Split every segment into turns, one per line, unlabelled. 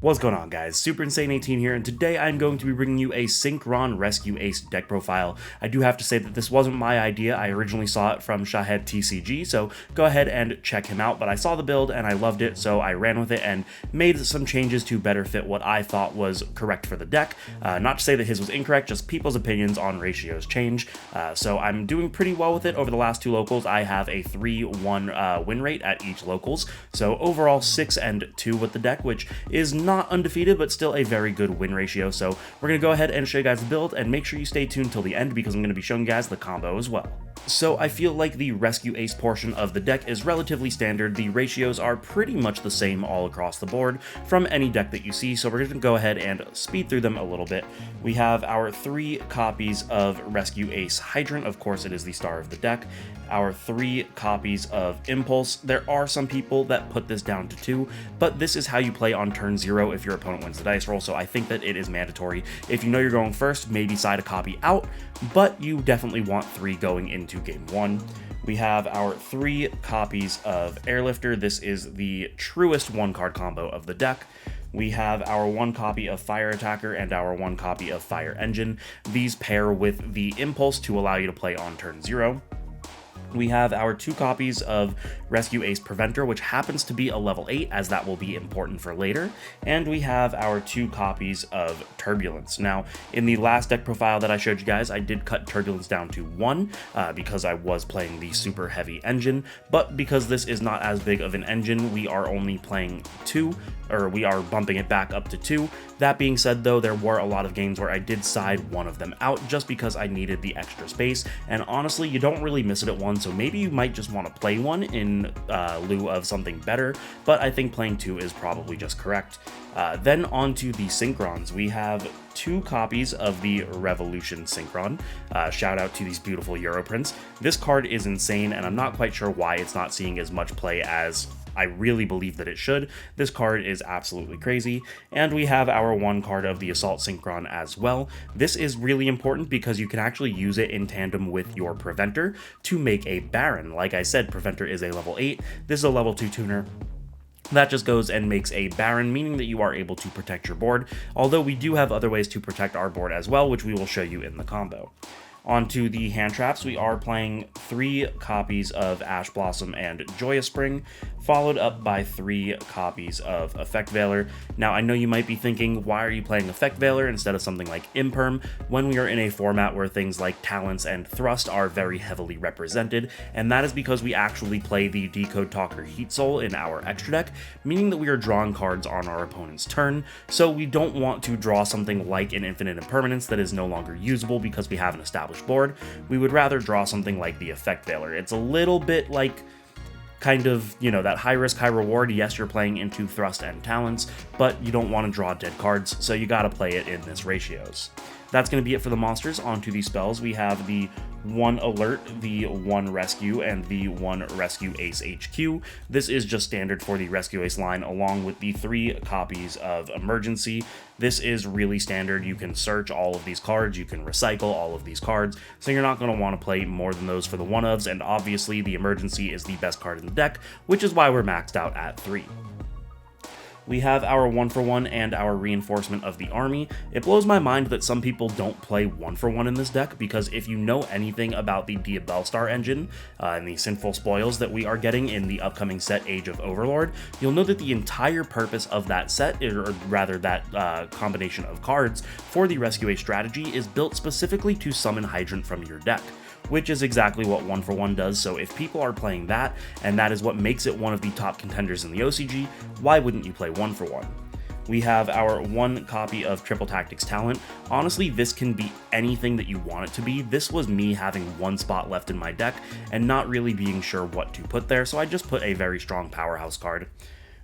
What's going on, guys? Super Insane 18 here, and today I'm going to be bringing you a Synchron Rescue Ace deck profile. I do have to say that this wasn't my idea. I originally saw it from Shahed TCG, so go ahead and check him out, but I saw the build and I loved it, so I ran with it and made some changes to better fit what I thought was correct for the deck. Not to say that his was incorrect, just people's opinions on ratios change. So I'm doing pretty well with it over the last two locals. I have a 3-1 win rate at each locals, so overall 6-2 with the deck, which is not undefeated, but still a very good win ratio. So we're going to go ahead and show you guys the build, and make sure you stay tuned till the end because I'm going to be showing you guys the combo as well. So I feel like the Rescue Ace portion of the deck is relatively standard. The ratios are pretty much the same all across the board from any deck that you see, so we're going to go ahead and speed through them a little bit. We have our 3 copies of Rescue Ace Hydrant. Of course, it is the star of the deck. Our 3 copies of Impulse. There are some people that put this down to 2, but this is how you play on turn 0 if your opponent wins the dice roll, so I think that it is mandatory. If you know you're going first, maybe side a copy out, but you definitely want 3 going into game 1. We have our 3 copies of Airlifter. This is the truest 1-card combo of the deck. We have our 1 copy of Fire Attacker and our 1 copy of Fire Engine. These pair with the Impulse to allow you to play on turn 0. We have our 2 copies of Rescue Ace Preventer, which happens to be a level 8, as that will be important for later. And we have our 2 copies of Turbulence. Now, in the last deck profile that I showed you guys, I did cut Turbulence down to 1 because I was playing the Superheavy engine, but because this is not as big of an engine, we are only playing 2, or we are bumping it back up to 2. That being said, though, there were a lot of games where I did side one of them out just because I needed the extra space, and honestly, you don't really miss it at 1, so maybe you might just want to play 1 in lieu of something better, but I think playing 2 is probably just correct. Then on to the Synchrons. We have 2 copies of the Revolution Synchron. Shout out to these beautiful Europrints. This card is insane, and I'm not quite sure why it's not seeing as much play as I really believe that it should. This card is absolutely crazy. And we have our 1 card of the Assault Synchron as well. This is really important because you can actually use it in tandem with your Preventer to make a Baron. Like I said, Preventer is a level 8. This is a level 2 tuner. That just goes and makes a Baron, meaning that you are able to protect your board, although we do have other ways to protect our board as well, which we will show you in the combo. Onto the hand traps, we are playing 3 copies of Ash Blossom and Joyous Spring, followed up by 3 copies of Effect Veiler. Now, I know you might be thinking, why are you playing Effect Veiler instead of something like Imperm when we are in a format where things like Talents and Thrust are very heavily represented? And that is because we actually play the Decode Talker Heat Soul in our extra deck, meaning that we are drawing cards on our opponent's turn, so we don't want to draw something like an Infinite Impermanence that is no longer usable because we have an established board. We would rather draw something like the Effect Veiler. It's a little bit like kind of, you know, that high risk, high reward. Yes, you're playing into Thrust and Talents, but you don't want to draw dead cards, so you gotta play it in this ratios. That's going to be it for the monsters. Onto the spells, we have the 1 Alert, the 1 Rescue, and the 1 Rescue Ace HQ. This is just standard for the Rescue Ace line, along with the 3 copies of Emergency. This is really standard. You can search all of these cards, you can recycle all of these cards, so you're not going to want to play more than those for the 1-ofs, and obviously the Emergency is the best card in the deck, which is why we're maxed out at 3. We have our 1-for-1 and our Reinforcement of the Army. It blows my mind that some people don't play 1-for-1 in this deck, because if you know anything about the Diabellstar engine and the Sinful Spoils that we are getting in the upcoming set Age of Overlord, you'll know that the entire purpose of that set, or rather that combination of cards for the Rescue Ace strategy, is built specifically to summon Hydrant from your deck, which is exactly what 1-for-1 does. So if people are playing that, and that is what makes it one of the top contenders in the OCG, why wouldn't you play 1-for-1? We have our 1 copy of Triple Tactics Talent. Honestly, this can be anything that you want it to be. This was me having 1 spot left in my deck and not really being sure what to put there, so I just put a very strong powerhouse card.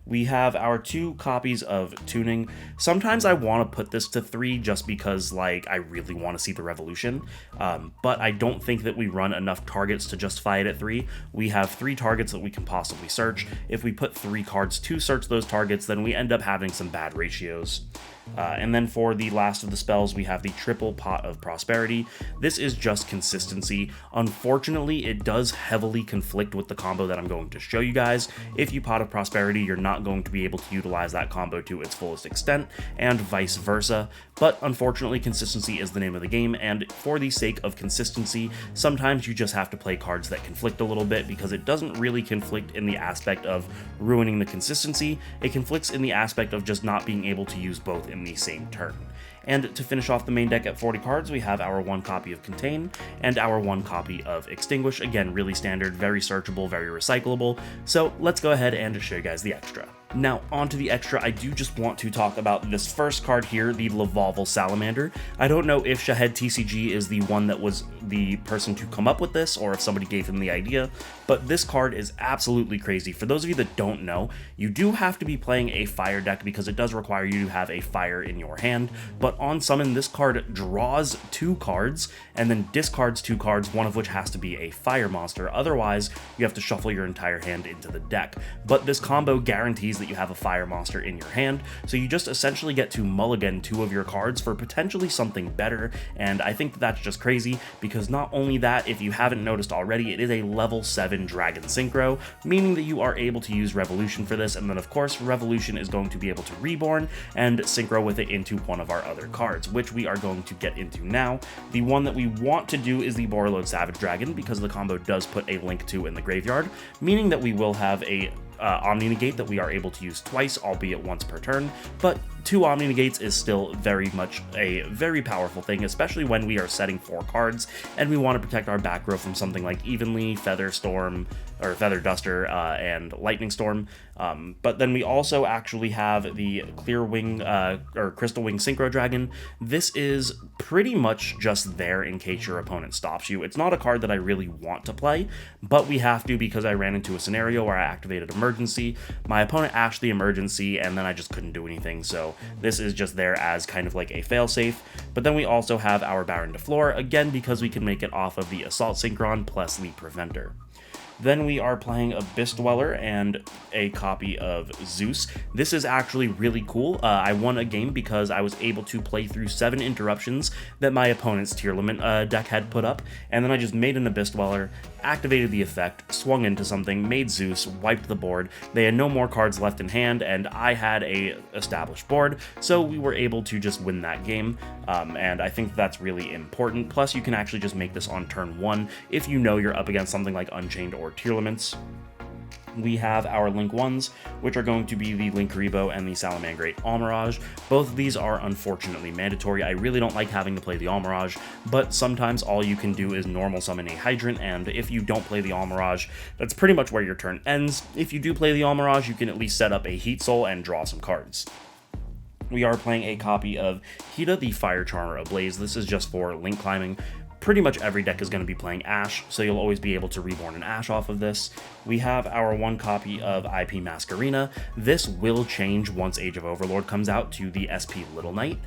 We have our 2 copies of Tuning. Sometimes I want to put this to 3 just because, like, I really want to see the Revolution, but I don't think that we run enough targets to justify it at 3. We have 3 targets that we can possibly search. If we put 3 cards to search those targets, then we end up having some bad ratios. And then for the last of the spells, we have the Triple Pot of Prosperity. This is just consistency. Unfortunately, it does heavily conflict with the combo that I'm going to show you guys. If you Pot of Prosperity, you're not going to be able to utilize that combo to its fullest extent, and vice versa. But unfortunately, consistency is the name of the game, and for the sake of consistency, sometimes you just have to play cards that conflict a little bit, because it doesn't really conflict in the aspect of ruining the consistency. It conflicts in the aspect of just not being able to use both in the same turn. And to finish off the main deck at 40 cards, we have our 1 copy of Contain and our 1 copy of Extinguish. Again, really standard, very searchable, very recyclable. So let's go ahead and show you guys the extra. Now, onto the extra, I do just want to talk about this first card here, the Lavalval Salamander. I don't know if Shahed TCG is the one that was the person to come up with this, or if somebody gave him the idea, but this card is absolutely crazy. For those of you that don't know, you do have to be playing a fire deck because it does require you to have a fire in your hand, but on summon, this card draws 2 cards and then discards 2 cards, one of which has to be a fire monster. Otherwise, you have to shuffle your entire hand into the deck. But this combo guarantees that you have a fire monster in your hand, so you just essentially get to mulligan 2 of your cards for potentially something better, and I think that's just crazy, because not only that, if you haven't noticed already, it is a level 7 Dragon Synchro, meaning that you are able to use Revolution for this, and then of course Revolution is going to be able to Reborn and Synchro with it into one of our other cards, which we are going to get into now. The one that we want to do is the Borreload Savage Dragon, because the combo does put a Link 2 in the graveyard, meaning that we will have a Omni Negate that we are able to use twice, albeit once per turn, but 2 Omni Negates is still very much a very powerful thing, especially when we are setting 4 cards and we want to protect our back row from something like Evenly, Feather Storm, or Feather Duster, and Lightning Storm. But then we also actually have the Clear Wing, or Crystal Wing Synchro Dragon. This is pretty much just there in case your opponent stops you. It's not a card that I really want to play, but we have to because I ran into a scenario where I activated Emergency. My opponent ashed the Emergency, and then I just couldn't do anything, so this is just there as kind of like a failsafe. But then we also have our Baron de Flor, again because we can make it off of the Assault Synchron plus the Preventer. Then we are playing Abyss Dweller and a copy of Zeus. This is actually really cool. I won a game because I was able to play through 7 interruptions that my opponent's Tier Limit deck had put up, and then I just made an Abyss Dweller, activated the effect, swung into something, made Zeus, wiped the board. They had no more cards left in hand, and I had a established board, so we were able to just win that game, and I think that's really important. Plus, you can actually just make this on turn 1 if you know you're up against something like Unchained or Tier Limits. We have our Link 1s, which are going to be the Linkuriboh and the Salamangreat Almirage. Both of these are unfortunately mandatory. I really don't like having to play the Almirage, but sometimes all you can do is normal summon a Hydrant, and if you don't play the Almirage, that's pretty much where your turn ends. If you do play the Almirage, you can at least set up a Heat Soul and draw some cards. We are playing a copy of Hida, the Fire Charmer Ablaze. This is just for Link climbing. Pretty much every deck is going to be playing Ash, so you'll always be able to Reborn an Ash off of this. We have our 1 copy of IP Masquerena. This will change once Age of Overlord comes out to the SP Little Knight,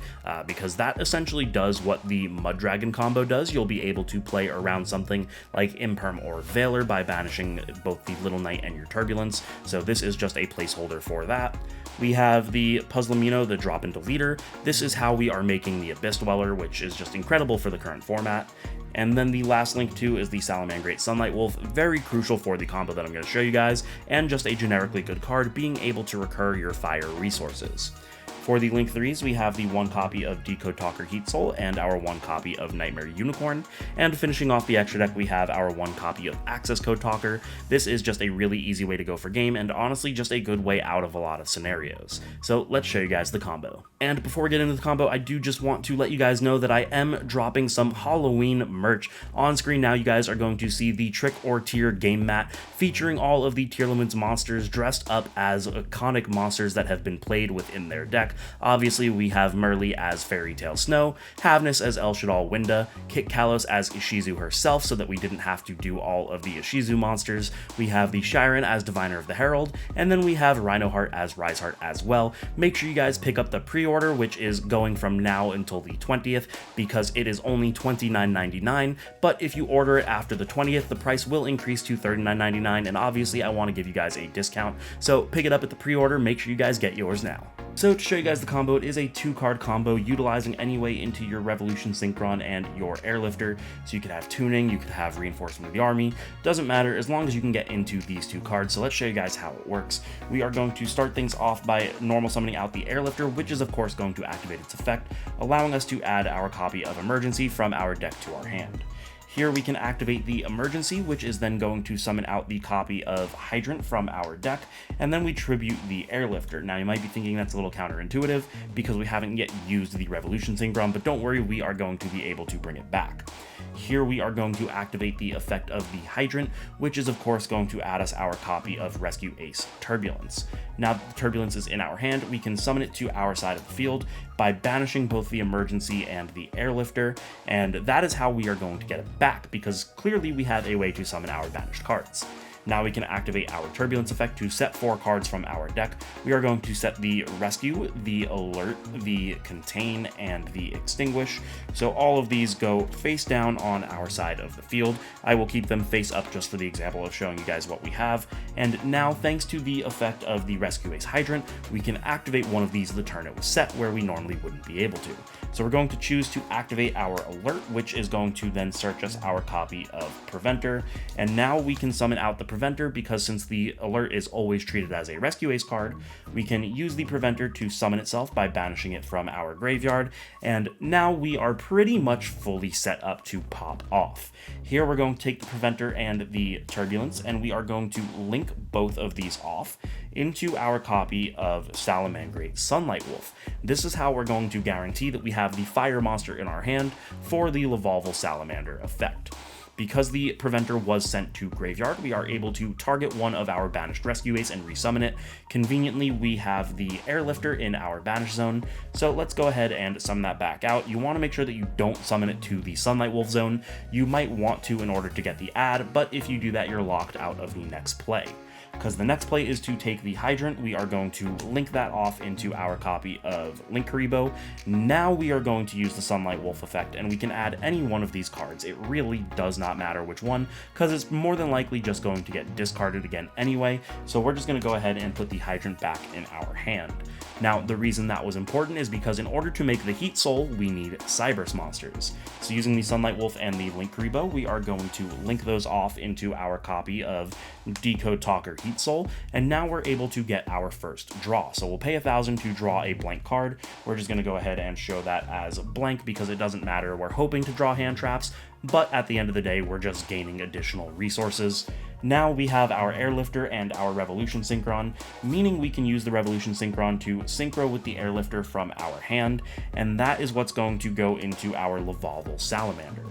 because that essentially does what the Mud Dragon combo does. You'll be able to play around something like Imperm or Veiler by banishing both the Little Knight and your Turbulence, so this is just a placeholder for that. We have the Puzzlemino, the Drop into Leader. This is how we are making the Abyss Dweller, which is just incredible for the current format. And then the last Link 2 is the Salamangreat Sunlight Wolf, very crucial for the combo that I'm going to show you guys, and just a generically good card, being able to recur your fire resources. For the Link 3s, we have the 1 copy of Decode Talker Heat Soul and our 1 copy of Nightmare Unicorn. And finishing off the extra deck, we have our 1 copy of Access Code Talker. This is just a really easy way to go for game, and honestly just a good way out of a lot of scenarios. So let's show you guys the combo. And before we get into the combo, I do just want to let you guys know that I am dropping some Halloween merch. On screen now, you guys are going to see the Trick or Tier game mat featuring all of the Tier Limits monsters dressed up as iconic monsters that have been played within their deck. Obviously, we have Merly as Fairy Tail Snow, Havnus as El Shaddoll Winda, Kit Kalos as Ishizu herself, so that we didn't have to do all of the Ishizu monsters. We have the Shiren as Diviner of the Herald, and then we have Rhinoheart as Riseheart as well. Make sure you guys pick up the pre-order, which is going from now until the 20th, because it is only $29.99, but if you order it after the 20th, the price will increase to $39.99, and obviously I want to give you guys a discount, so pick it up at the pre-order. Make sure you guys get yours now. So to show you guys the combo, it is a 2-card combo utilizing anyway into your Revolution Synchron and your Airlifter. So you could have tuning, you could have reinforcement of the army, doesn't matter as long as you can get into these 2 cards. So let's show you guys how it works. We are going to start things off by normal summoning out the Airlifter, which is of course going to activate its effect, allowing us to add our copy of Emergency from our deck to our hand. Here we can activate the Emergency, which is then going to summon out the copy of Hydrant from our deck, and then we tribute the Airlifter. Now you might be thinking that's a little counterintuitive because we haven't yet used the Revolution Synchron, but don't worry, we are going to be able to bring it back. Here we are going to activate the effect of the Hydrant, which is of course going to add us our copy of Rescue Ace Turbulence. Now that the Turbulence is in our hand, we can summon it to our side of the field by banishing both the Emergency and the Airlifter, and that is how we are going to get it back, because clearly we have a way to summon our banished cards. Now we can activate our Turbulence effect to set 4 cards from our deck. We are going to set the Rescue, the Alert, the Contain, and the Extinguish. So all of these go face down on our side of the field. I will keep them face up just for the example of showing you guys what we have. And now, thanks to the effect of the Rescue Ace Hydrant, we can activate one of these the turn it was set, where we normally wouldn't be able to. So we're going to choose to activate our Alert, which is going to then search us our copy of Preventer. And now we can summon out the Preventer, because since the Alert is always treated as a Rescue Ace card, we can use the Preventer to summon itself by banishing it from our graveyard, and now we are pretty much fully set up to pop off. Here we're going to take the Preventer and the Turbulence, and we are going to link both of these off into our copy of Salamangreat Sunlight Wolf. This is how we're going to guarantee that we have the fire monster in our hand for the Lavalval Salamander effect. Because the Preventer was sent to graveyard, we are able to target one of our banished Rescue Ace and resummon it. Conveniently, we have the Airlifter in our banish zone, so let's go ahead and summon that back out. You want to make sure that you don't summon it to the Sunlight Wolf zone. You might want to in order to get the add, but if you do that, you're locked out of the next play. Because the next play is to take the Hydrant, we are going to link that off into our copy of Linkuriboh. Now we are going to use the Sunlight Wolf effect, and we can add any one of these cards. It really does not matter which one, because it's more than likely just going to get discarded again anyway, so we're just going to go ahead and put the Hydrant back in our hand. Now, the reason that was important is because in order to make the Heat Soul, we need Cybers monsters. So using the Sunlight Wolf and the Linkuriboh, we are going to link those off into our copy of Decode Talker Heat Soul, and now we're able to get our first draw. So we'll pay 1,000 to draw a blank card. We're just going to go ahead and show that as blank because it doesn't matter. We're hoping to draw hand traps, but at the end of the day, we're just gaining additional resources. Now we have our Airlifter and our Revolution Synchron, meaning we can use the Revolution Synchron to synchro with the Airlifter from our hand, and that is what's going to go into our Lavalval Salamander.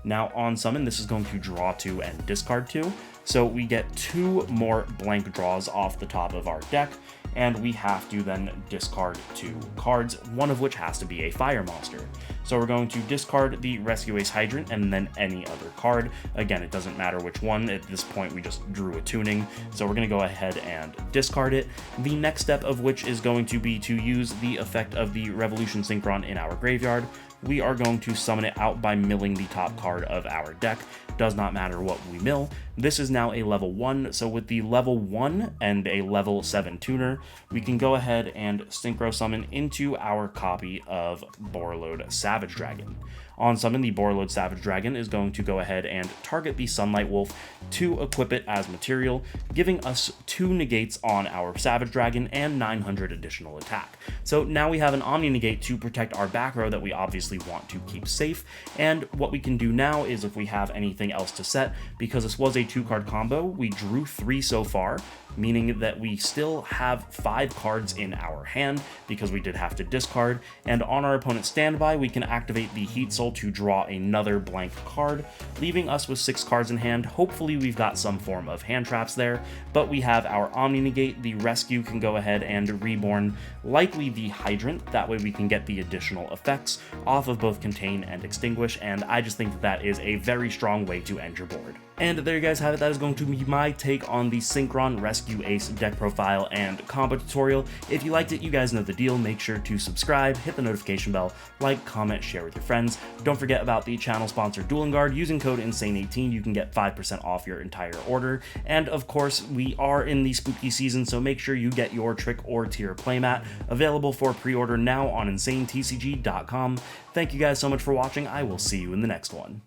Now on summon, this is going to draw 2 and discard 2, so we get 2 more blank draws off the top of our deck, and we have to then discard 2 cards, one of which has to be a fire monster. So we're going to discard the Rescue Ace Hydrant and then any other card. Again, it doesn't matter which one. At this point, we just drew a tuning, so we're going to go ahead and discard it. The next step of which is going to be to use the effect of the Revolution Synchron in our graveyard. We are going to summon it out by milling the top card of our deck. Does not matter what we mill. This is now a level 1, so with the level 1 and a level 7 tuner, we can go ahead and synchro summon into our copy of Borreload Savage Dragon. On summon, the Borreload Savage Dragon is going to go ahead and target the Sunlight Wolf to equip it as material, giving us 2 negates on our Savage Dragon and 900 additional attack. So now we have an Omni Negate to protect our back row that we obviously want to keep safe, and what we can do now is if we have anything else to set, because this was a 2-card combo, we drew 3 so far, meaning that we still have 5 cards in our hand because we did have to discard, and on our opponent's standby we can activate the Heat Soul to draw another blank card, leaving us with 6 cards in hand. Hopefully we've got some form of hand traps there, but we have our Omni Negate, the Rescue can go ahead and reborn, likely the Hydrant, that way we can get the additional effects off of both Contain and Extinguish, and I just think that is a very strong way way to end your board. And there you guys have it. That is going to be my take on the Synchron Rescue Ace deck profile and combo tutorial. If you liked it, you guys know the deal. Make sure to subscribe, hit the notification bell, like, comment, share with your friends. Don't forget about the channel sponsor Dueling Guard. Using code INSANE18, you can get 5% off your entire order. And of course, we are in the spooky season, so make sure you get your trick or tier playmat available for pre-order now on InsaneTCG.com. Thank you guys so much for watching. I will see you in the next one.